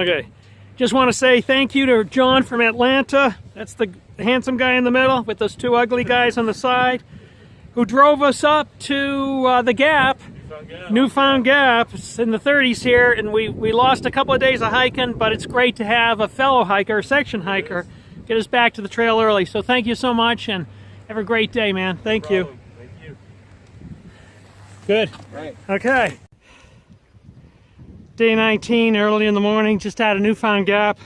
Okay, just want to say thank you to John from Atlanta. That's the handsome guy in the middle with those two ugly guys on the side, who drove us up to the Gap, Newfound Gap. It's in the 30s here, and we lost a couple of days of hiking, but it's great to have a fellow hiker, a section hiker, get us back to the trail early. So thank you so much, and have a great day, man. Thank you. Thank you. Good. Right. Okay. Day 19, early in the morning, just out of Newfound Gap.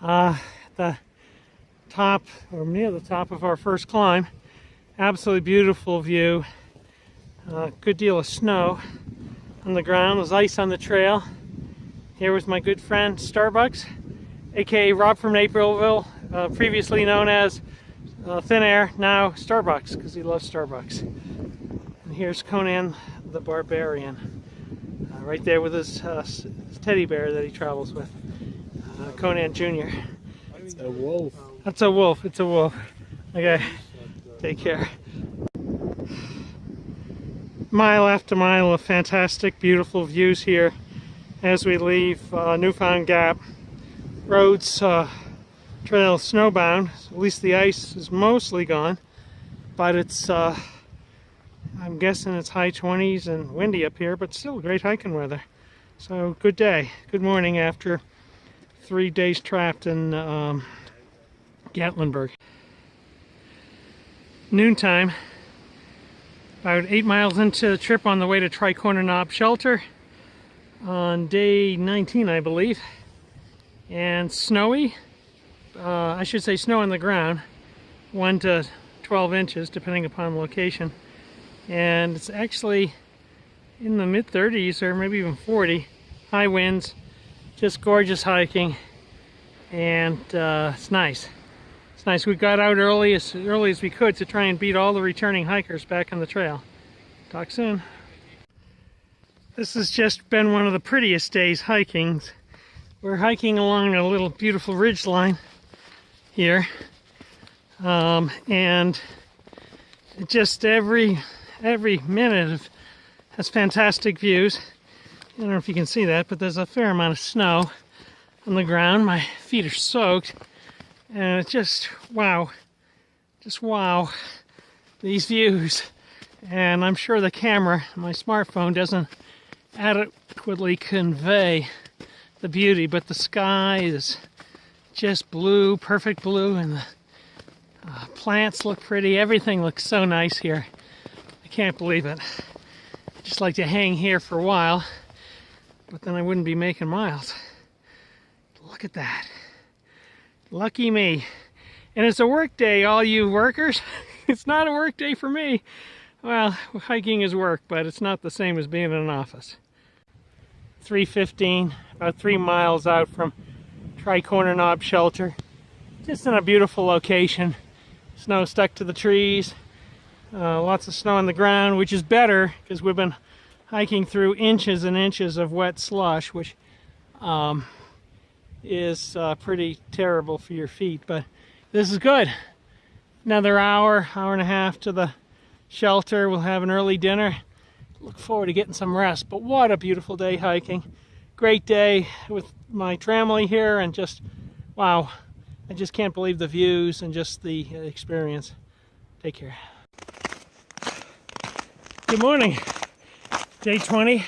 The top, or near the top of our first climb. Absolutely beautiful view. Good deal of snow on the ground. There's ice on the trail. Here was my good friend Starbucks, aka Rob from Naperville, previously known as Thin Air, now Starbucks, because he loves Starbucks. And here's Conan the Barbarian, right there with his teddy bear that he travels with, Conan Jr. It's a wolf. That's a wolf. It's a wolf. Okay, take care. Mile after mile of fantastic, beautiful views here as we leave Newfound Gap. Roads, trail snowbound. At least the ice is mostly gone, but it's I'm guessing it's high 20s and windy up here, but still great hiking weather. So good day, good morning after 3 days trapped in Gatlinburg. Noontime. About 8 miles into the trip on the way to Tri-Corner Knob Shelter on day 19, I believe. And snowy, I should say snow on the ground, 1 to 12 inches depending upon location. And it's actually in the mid-30s or maybe even 40. High winds, just gorgeous hiking, and it's nice. It's nice. We got out early as we could to try and beat all the returning hikers back on the trail. Talk soon. This has just been one of the prettiest days hiking. We're hiking along a little beautiful ridge line here, and it just every minute has fantastic views. I don't know if you can see that, but there's a fair amount of snow on the ground. My feet are soaked. And it's just wow, these views. And I'm sure the camera, my smartphone, doesn't adequately convey the beauty, but the sky is just blue, perfect blue, and the plants look pretty. Everything looks so nice here. I can't believe it. I'd just like to hang here for a while, but then I wouldn't be making miles. Look at that. Lucky me. And it's a work day, all you workers. It's not a work day for me. Well, hiking is work, but it's not the same as being in an office. 3:15, about 3 miles out from Tri-Corner Knob Shelter. Just in a beautiful location. Snow stuck to the trees. Lots of snow on the ground, which is better because we've been hiking through inches and inches of wet slush, which is pretty terrible for your feet, but this is good. Another hour and a half to the shelter. We'll have an early dinner. Look forward to getting some rest, but what a beautiful day hiking. Great day with my family here, and just wow, I just can't believe the views and just the experience. Take care. Good morning. Day 20.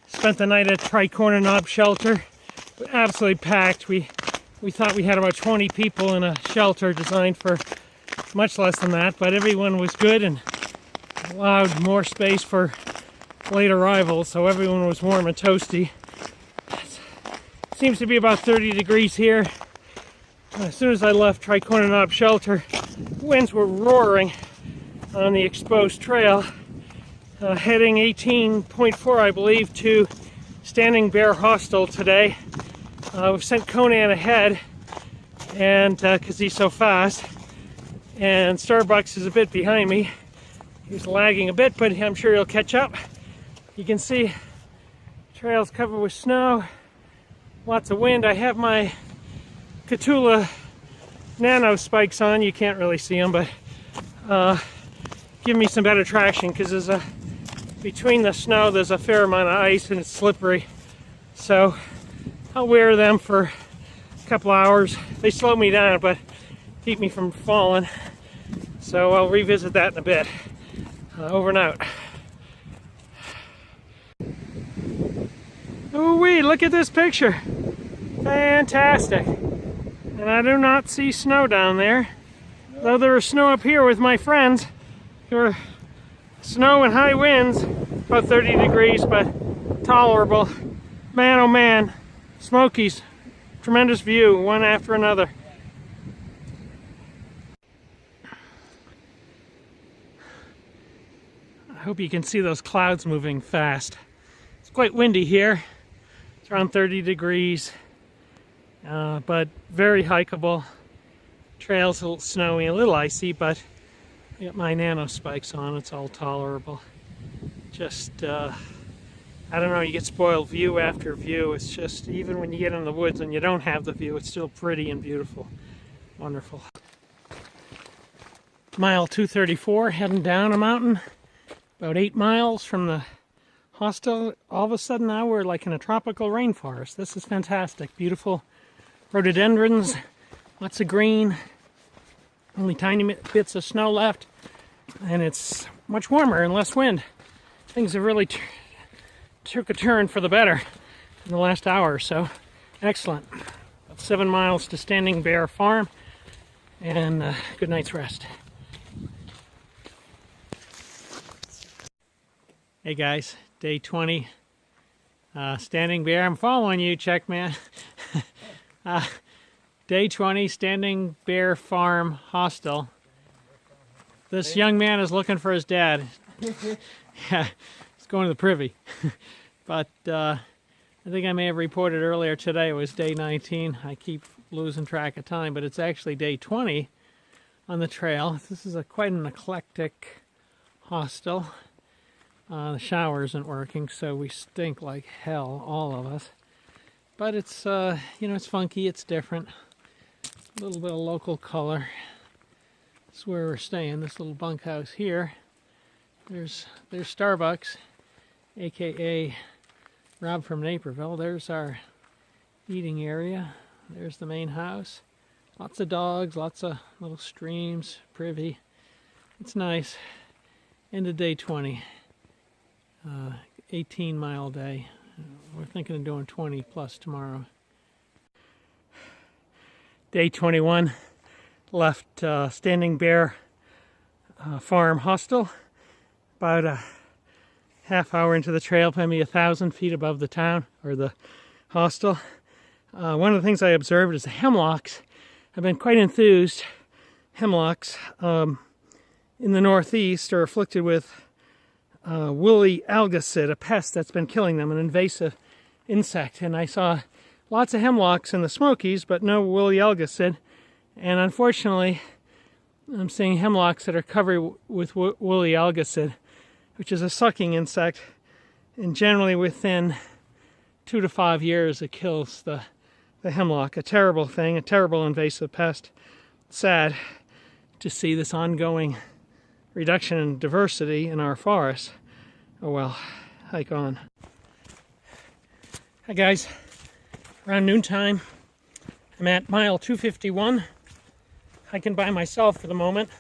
Spent the night at Tri-Corner Knob Shelter. Absolutely packed. We thought we had about 20 people in a shelter designed for much less than that, but everyone was good and allowed more space for late arrivals, so everyone was warm and toasty. It seems to be about 30 degrees here. As soon as I left Tri-Corner Knob Shelter, winds were roaring on the exposed trail, heading 18.4, I believe, to Standing Bear Hostel today. We've sent Conan ahead, and because he's so fast, and Starbucks is a bit behind me. He's lagging a bit, but I'm sure he'll catch up. You can see trails covered with snow, lots of wind. I have my Catula nano spikes on. You can't really see them, but give me some better traction because there's between the snow there's a fair amount of ice and it's slippery. So I'll wear them for a couple hours. They slow me down, but keep me from falling. So I'll revisit that in a bit. Over and out. Ooh-wee, look at this picture. Fantastic. And I do not see snow down there. Though there is snow up here with my friends. There are snow and high winds, about 30 degrees, but tolerable. Man, oh man, Smokies. Tremendous view, one after another. I hope you can see those clouds moving fast. It's quite windy here. It's around 30 degrees, but very hikeable. Trails a little snowy, a little icy, but I got my nano spikes on. It's all tolerable. Just, I don't know, you get spoiled view after view. It's just, even when you get in the woods and you don't have the view, it's still pretty and beautiful. Wonderful. Mile 234, heading down a mountain. About 8 miles from the hostel. All of a sudden now we're like in a tropical rainforest. This is fantastic. Beautiful rhododendrons, lots of green, only tiny bits of snow left, and it's much warmer and less wind. Things have really took a turn for the better in the last hour or so. Excellent. About 7 miles to Standing Bear Farm, and good night's rest. Hey guys, day 20, Standing Bear. I'm following you, check man. Day 20, Standing Bear Farm Hostel. This young man is looking for his dad. Yeah, he's going to the privy. But I think I may have reported earlier today it was day 19. I keep losing track of time, but it's actually day 20 on the trail. This is quite an eclectic hostel. The shower isn't working, so we stink like hell, all of us. But it's, you know, it's funky, it's different. A little bit of local color. This is where we're staying, this little bunkhouse here. There's Starbucks, aka Rob from Naperville. There's our eating area. There's the main house. Lots of dogs, lots of little streams, privy. It's nice. End of day 20. 18-mile day. We're thinking of doing 20 plus tomorrow. Day 21, left Standing Bear Farm Hostel. About a half hour into the trail, maybe 1,000 feet above the town, or the hostel. One of the things I observed is the hemlocks. I've been quite enthused. Hemlocks in the northeast are afflicted with woolly algicid, a pest that's been killing them, an invasive insect. And I saw lots of hemlocks in the Smokies, but no woolly algicid. And unfortunately, I'm seeing hemlocks that are covered with woolly algicid, which is a sucking insect. And generally within 2 to 5 years, it kills the hemlock. A terrible thing, a terrible invasive pest. Sad to see this ongoing reduction in diversity in our forests. Oh well, hike on. Hi guys, around noontime, I'm at mile 251, hiking by myself for the moment.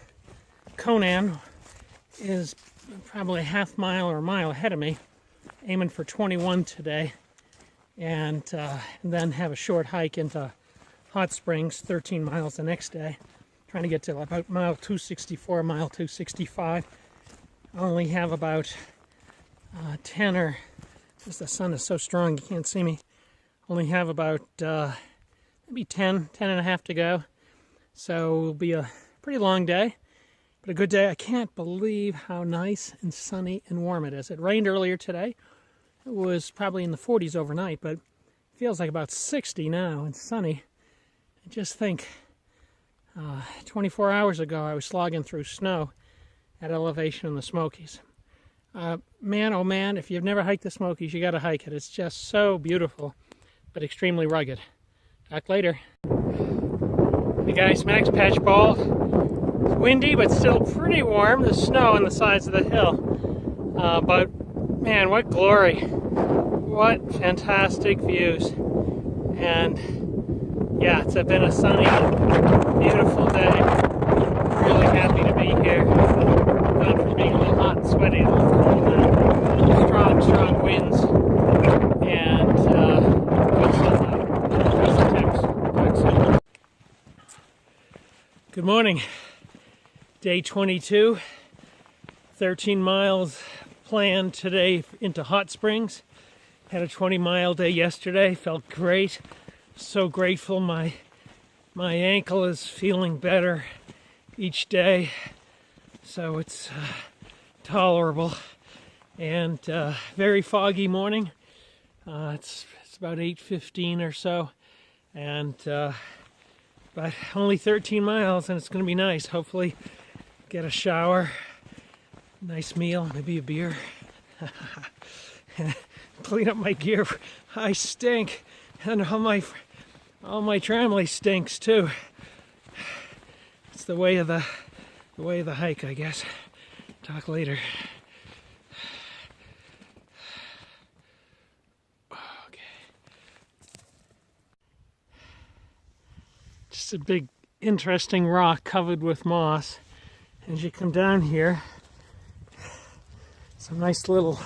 Conan is probably a half mile or a mile ahead of me, aiming for 21 today, and then have a short hike into Hot Springs, 13 miles the next day. Trying to get to about mile 264, mile 265. I only have about 10 or, because the sun is so strong you can't see me, only have about maybe 10 and a half to go. So it'll be a pretty long day, but a good day. I can't believe how nice and sunny and warm it is. It rained earlier today. It was probably in the 40s overnight, but it feels like about 60 now and sunny. I just think 24 hours ago I was slogging through snow at elevation in the Smokies. Man, oh man, if you've never hiked the Smokies, you got to hike it. It's just so beautiful, but extremely rugged. Back later. Hey guys, Max Patch Ball. It's windy, but still pretty warm. There's snow on the sides of the hill. But man, what glory. What fantastic views. And yeah, it's been a sunny, beautiful day. Really happy to be here. Gone from being a little hot and sweaty to a little cool now. Strong winds and good sunlight. Good morning. Day 22. 13 miles planned today into Hot Springs. Had a 20-mile day yesterday. Felt great. So grateful. My ankle is feeling better each day, so it's tolerable. And very foggy morning. It's about 8:15 or so, and but only 13 miles, and it's going to be nice. Hopefully, get a shower, nice meal, maybe a beer. Clean up my gear. I stink, and all my tramley stinks too. It's the way of the hike, I guess. Talk later. Okay. Just a big, interesting rock covered with moss. As you come down here, some nice little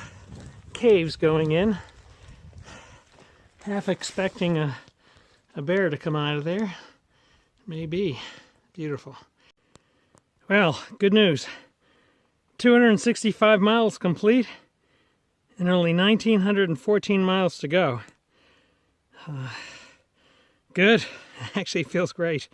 caves going in. Half expecting a bear to come out of there. Maybe. Beautiful. Well, good news. 265 miles complete and only 1,914 miles to go. Good. Actually feels great.